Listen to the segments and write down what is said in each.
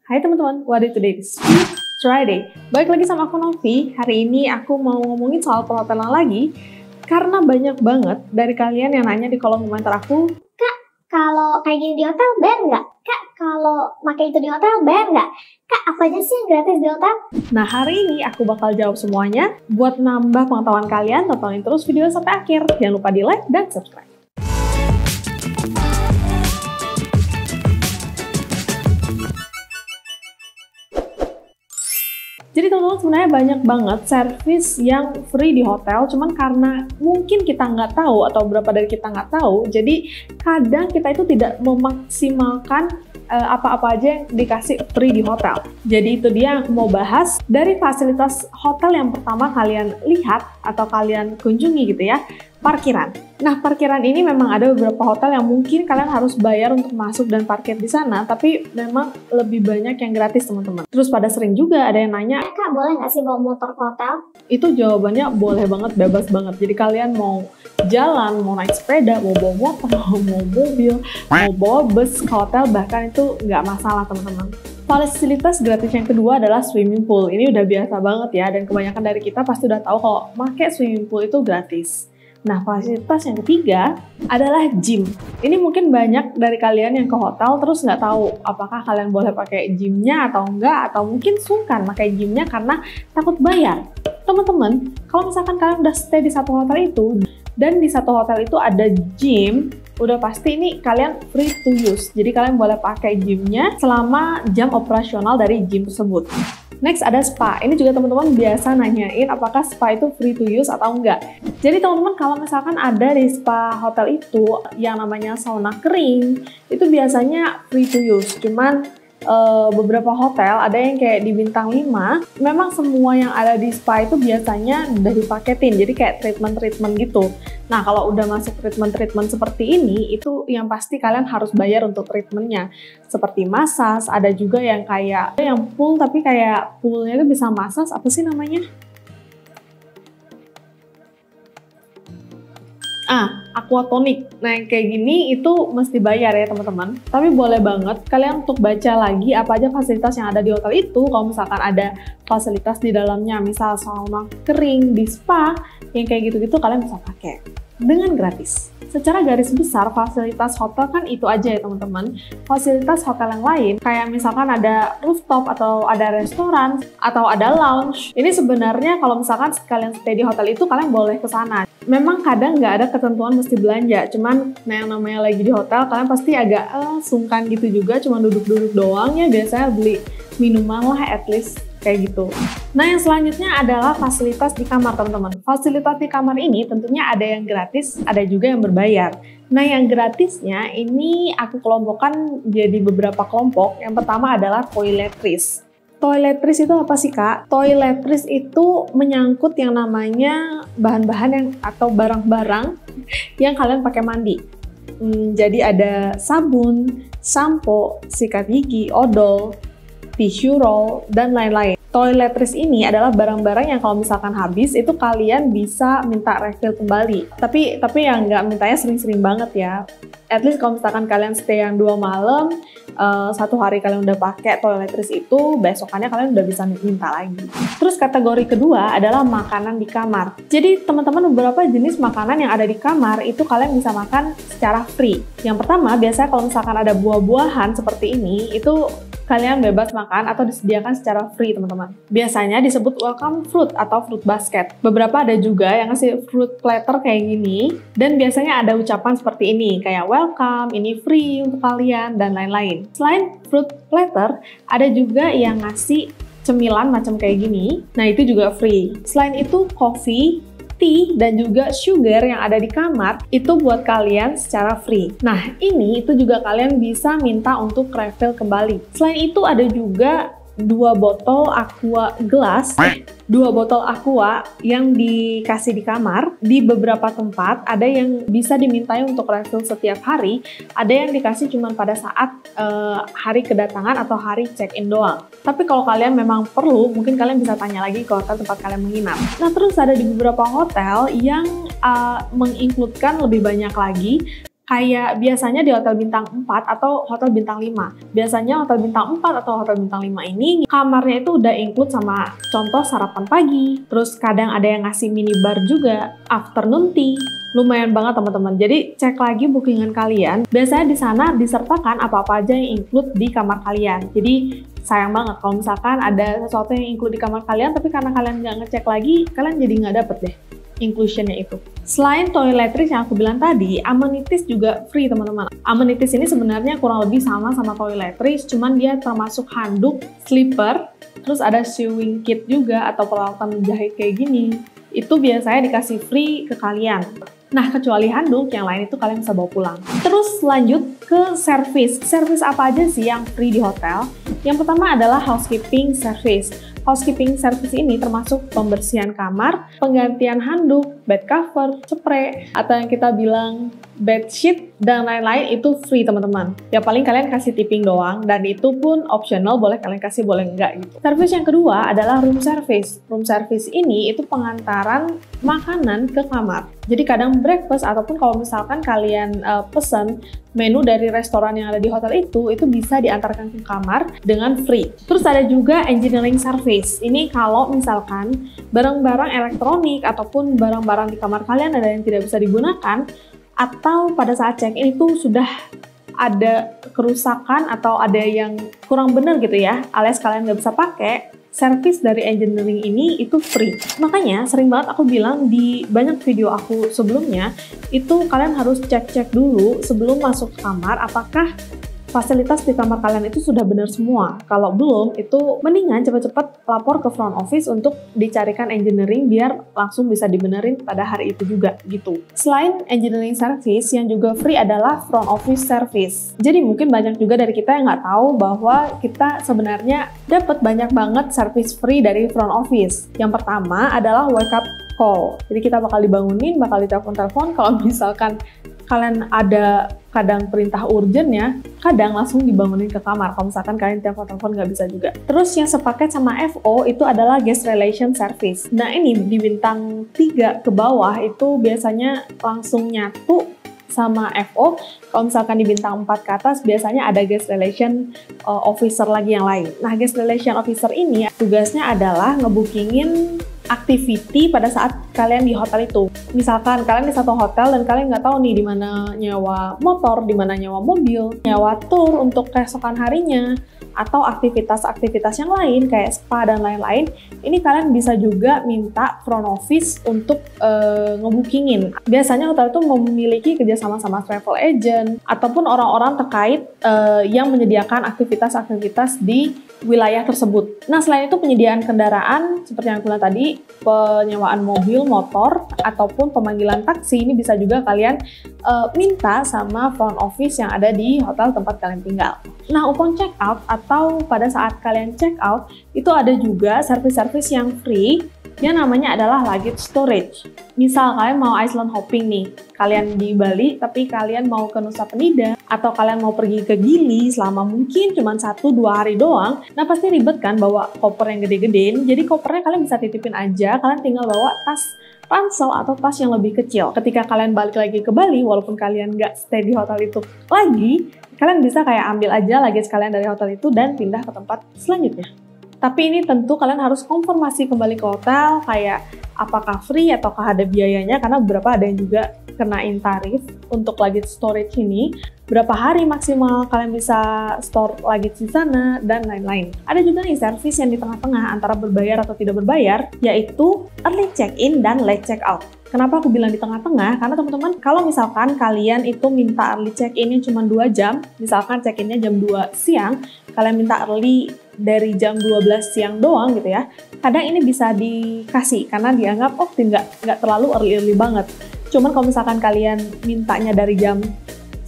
Hai teman-teman, what is today? Friday. Balik lagi sama aku Novi. Hari ini aku mau ngomongin soal perhotelan lagi karena banyak banget dari kalian yang nanya di kolom komentar aku, Kak, kalau kayak gini di hotel bayar nggak? Kak, kalau pakai itu di hotel bayar nggak? Kak, apa aja sih yang gratis di hotel? Nah, hari ini aku bakal jawab semuanya. Buat nambah pengetahuan kalian, tontonin terus video sampai akhir. Jangan lupa di like dan subscribe. Jadi teman-teman sebenarnya banyak banget service yang free di hotel, cuman karena mungkin kita nggak tahu atau beberapa dari kita nggak tahu, jadi kadang kita itu tidak memaksimalkan apa-apa aja yang dikasih free di hotel. Jadi itu dia yang aku mau bahas dari fasilitas hotel yang pertama kalian lihat atau kalian kunjungi gitu ya, parkiran. Nah, parkiran ini memang ada beberapa hotel yang mungkin kalian harus bayar untuk masuk dan parkir di sana, tapi memang lebih banyak yang gratis teman-teman. Terus pada sering juga ada yang nanya, Kak, boleh nggak sih bawa motor ke hotel? itu jawabannya boleh banget, bebas banget. Jadi kalian mau jalan, mau naik sepeda, mau bawa motor, mau mobil, mau bawa bus ke hotel, bahkan itu nggak masalah teman-teman. Fasilitas gratis yang kedua adalah swimming pool. Ini udah biasa banget ya, dan kebanyakan dari kita pasti udah tahu kalau pakai swimming pool itu gratis. Nah, fasilitas yang ketiga adalah gym. Ini mungkin banyak dari kalian yang ke hotel terus nggak tahu apakah kalian boleh pakai gymnya atau enggak, atau mungkin sungkan pakai gymnya karena takut bayar. Teman-teman, kalau misalkan kalian udah stay di satu hotel itu, dan di satu hotel itu ada gym, udah pasti ini kalian free to use. Jadi kalian boleh pakai gymnya selama jam operasional dari gym tersebut. Next ada spa. Ini juga teman-teman biasa nanyain apakah spa itu free to use atau enggak. Jadi teman-teman kalau misalkan ada di spa hotel itu yang namanya sauna kering, itu biasanya free to use. Cuman beberapa hotel ada yang kayak di bintang 5, memang semua yang ada di spa itu biasanya udah dipaketin, jadi kayak treatment-treatment gitu. Nah, kalau udah masuk treatment-treatment seperti ini, itu yang pasti kalian harus bayar untuk treatmentnya. Seperti massage, ada juga yang kayak yang pool, tapi kayak poolnya itu bisa massage, apa sih namanya? Aquatonic. Nah, yang kayak gini itu mesti bayar ya teman-teman. Tapi boleh banget kalian untuk baca lagi apa aja fasilitas yang ada di hotel itu. Kalau misalkan ada fasilitas di dalamnya, misal sauna kering di spa, yang kayak gitu-gitu kalian bisa pakai dengan gratis. Secara garis besar, fasilitas hotel kan itu aja ya teman-teman. Fasilitas hotel yang lain, kayak misalkan ada rooftop, atau ada restoran, atau ada lounge. Ini sebenarnya kalau misalkan kalian stay di hotel itu, kalian boleh ke sana. Memang kadang nggak ada ketentuan mesti belanja, cuman yang namanya lagi di hotel, kalian pasti agak sungkan gitu juga, cuma duduk-duduk doang ya, biasanya beli minuman lah at least. Kayak gitu. Nah, yang selanjutnya adalah fasilitas di kamar, teman-teman. Fasilitas di kamar ini tentunya ada yang gratis, ada juga yang berbayar. Nah, yang gratisnya ini aku kelompokkan jadi beberapa kelompok. Yang pertama adalah toiletries. Toiletries itu apa sih, Kak? Toiletries itu menyangkut yang namanya bahan-bahan yang atau barang-barang yang kalian pakai mandi. Jadi ada sabun, sampo, sikat gigi, odol, tissue roll, dan lain-lain. Toiletries ini adalah barang-barang yang kalau misalkan habis, itu kalian bisa minta refill kembali. Tapi yang nggak mintanya sering-sering banget ya. At least kalau misalkan kalian stay yang 2 malam, 1 hari kalian udah pakai toiletries itu, besokannya kalian udah bisa minta lagi. Terus kategori kedua adalah makanan di kamar. Jadi teman-teman, beberapa jenis makanan yang ada di kamar itu kalian bisa makan secara free. Yang pertama, biasanya kalau misalkan ada buah-buahan seperti ini, itu kalian bebas makan atau disediakan secara free teman-teman. Biasanya disebut welcome fruit atau fruit basket. Beberapa ada juga yang ngasih fruit platter kayak gini, dan biasanya ada ucapan seperti ini, kayak welcome, ini free untuk kalian, dan lain-lain. Selain fruit platter, ada juga yang ngasih cemilan macam kayak gini, nah itu juga free. Selain itu, coffee, tea, dan juga sugar yang ada di kamar itu buat kalian secara free. Nah, ini itu juga kalian bisa minta untuk refill kembali. Selain itu ada juga 2 botol aqua gelas, 2 botol aqua yang dikasih di kamar. Di beberapa tempat ada yang bisa dimintai untuk refill setiap hari, ada yang dikasih cuma pada saat hari kedatangan atau hari check-in doang. Tapi kalau kalian memang perlu, mungkin kalian bisa tanya lagi ke hotel tempat kalian menginap. Nah, terus ada di beberapa hotel yang mengincludekan lebih banyak lagi, Kayak biasanya di hotel bintang 4 atau hotel bintang 5. Biasanya hotel bintang 4 atau hotel bintang 5 ini kamarnya itu udah include sama contoh sarapan pagi. Terus kadang ada yang ngasih minibar juga, afternoon tea. Lumayan banget teman-teman. Jadi cek lagi bookingan kalian. Biasanya di sana disertakan apa-apa aja yang include di kamar kalian. Jadi sayang banget kalau misalkan ada sesuatu yang include di kamar kalian, tapi karena kalian nggak ngecek lagi, kalian jadi nggak dapet deh inclusionnya itu. Selain toiletries yang aku bilang tadi, amenities juga free teman-teman. Amenities ini sebenarnya kurang lebih sama toiletries, cuman dia termasuk handuk, slipper, terus ada sewing kit juga atau peralatan menjahit kayak gini. Itu biasanya dikasih free ke kalian. Nah, kecuali handuk, yang lain itu kalian bisa bawa pulang. Terus lanjut ke service. Service apa aja sih yang free di hotel? Yang pertama adalah housekeeping service. Housekeeping service ini termasuk pembersihan kamar, penggantian handuk, bed cover, spray, atau yang kita bilang bed sheet, dan lain-lain itu free teman-teman. Ya paling kalian kasih tipping doang, dan itu pun optional, boleh kalian kasih, boleh enggak gitu. Service yang kedua adalah room service. Room service ini itu pengantaran makanan ke kamar. Jadi kadang breakfast ataupun kalau misalkan kalian pesen menu dari restoran yang ada di hotel itu bisa diantarkan ke kamar dengan free. Terus ada juga engineering service. Ini kalau misalkan barang-barang elektronik ataupun barang-barang di kamar kalian ada yang tidak bisa digunakan, atau pada saat check-in itu sudah ada kerusakan atau ada yang kurang benar gitu ya, alias kalian nggak bisa pakai, service dari engineering ini itu free. Makanya sering banget aku bilang di banyak video aku sebelumnya, itu kalian harus cek-cek dulu sebelum masuk kamar apakah fasilitas di kamar kalian itu sudah benar semua. Kalau belum, itu mendingan cepet-cepet lapor ke front office untuk dicarikan engineering biar langsung bisa dibenerin pada hari itu juga gitu. Selain engineering service, yang juga free adalah front office service. Jadi mungkin banyak juga dari kita yang nggak tahu bahwa kita sebenarnya dapat banyak banget service free dari front office. Yang pertama adalah wake up call. Jadi kita bakal dibangunin, bakal ditelepon-telepon kalau misalkan kalian ada kadang perintah urgent ya, kadang langsung dibangunin ke kamar. Kalau misalkan kalian telepon-telepon nggak bisa juga. Terus yang sepaket sama FO itu adalah guest relation service. Nah ini di bintang 3 ke bawah itu biasanya langsung nyatu sama FO. Kalau misalkan di bintang 4 ke atas biasanya ada guest relation officer lagi yang lain. Nah guest relation officer ini tugasnya adalah ngebookingin activity pada saat kalian di hotel itu. Misalkan kalian di satu hotel dan kalian nggak tahu nih di mana nyewa motor, di mana nyewa mobil, nyewa tour untuk keesokan harinya, atau aktivitas-aktivitas yang lain kayak spa dan lain-lain, ini kalian bisa juga minta front office untuk ngebookingin. Biasanya hotel itu memiliki kerjasama sama travel agent ataupun orang-orang terkait yang menyediakan aktivitas-aktivitas di wilayah tersebut. Nah, selain itu penyediaan kendaraan seperti yang aku bilang tadi, penyewaan mobil, motor, ataupun pemanggilan taksi, ini bisa juga kalian minta sama front office yang ada di hotel tempat kalian tinggal. Nah, upon check out atau pada saat kalian check out, itu ada juga service-service yang free yang namanya adalah luggage storage. Misal kalian mau island hopping nih, kalian di Bali tapi kalian mau ke Nusa Penida atau kalian mau pergi ke Gili selama mungkin cuma 1-2 hari doang, nah pasti ribet kan bawa koper yang gede-gedein. Jadi kopernya kalian bisa titipin aja, kalian tinggal bawa tas ransel atau tas yang lebih kecil. Ketika kalian balik lagi ke Bali, walaupun kalian nggak stay di hotel itu lagi, kalian bisa kayak ambil aja luggage kalian dari hotel itu dan pindah ke tempat selanjutnya. Tapi ini tentu kalian harus konfirmasi kembali ke hotel kayak apakah free ataukah ada biayanya, karena beberapa ada yang juga kenain tarif untuk luggage storage ini, berapa hari maksimal kalian bisa store luggage di sana, dan lain-lain. Ada juga nih service yang di tengah-tengah antara berbayar atau tidak berbayar, yaitu early check-in dan late check-out. Kenapa aku bilang di tengah-tengah? Karena teman-teman, kalau misalkan kalian itu minta early check-in-nya cuma 2 jam, misalkan check-in-nya jam 2 siang, kalian minta early dari jam 12 siang doang gitu ya, kadang ini bisa dikasih karena dianggap nggak terlalu early banget. Cuman kalau misalkan kalian mintanya dari jam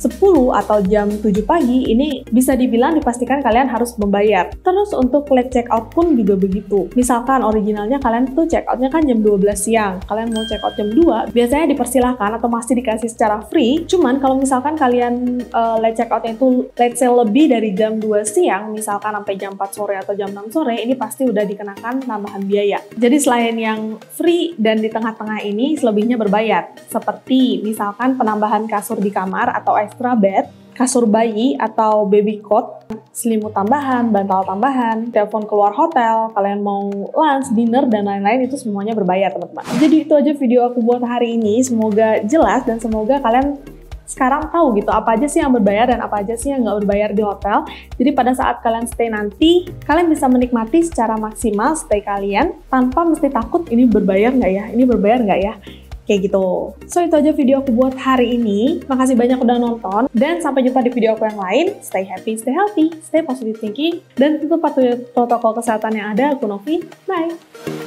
10 atau jam 7 pagi, ini bisa dibilang dipastikan kalian harus membayar. Terus untuk late check out pun juga begitu. Misalkan originalnya kalian tuh check outnya kan jam 12 siang, kalian mau check out jam 2, biasanya dipersilahkan atau masih dikasih secara free. Cuman kalau misalkan kalian late check outnya itu let's say lebih dari jam 2 siang, misalkan sampai jam 4 sore atau jam 6 sore, ini pasti udah dikenakan tambahan biaya. Jadi selain yang free dan di tengah-tengah ini, selebihnya berbayar. Seperti misalkan penambahan kasur di kamar atau extra bed, kasur bayi atau baby cot, selimut tambahan, bantal tambahan, telepon keluar hotel, kalian mau lunch, dinner, dan lain-lain, itu semuanya berbayar teman-teman. Jadi itu aja video aku buat hari ini, semoga jelas dan semoga kalian sekarang tahu gitu apa aja sih yang berbayar dan apa aja sih yang nggak berbayar di hotel. Jadi pada saat kalian stay nanti, kalian bisa menikmati secara maksimal stay kalian tanpa mesti takut ini berbayar nggak ya, ini berbayar nggak ya, kayak gitu. So itu aja video aku buat hari ini. Makasih banyak udah nonton dan sampai jumpa di video aku yang lain. Stay happy, stay healthy, stay positive thinking, dan tentu patuhi protokol kesehatan yang ada. Aku Novi, bye!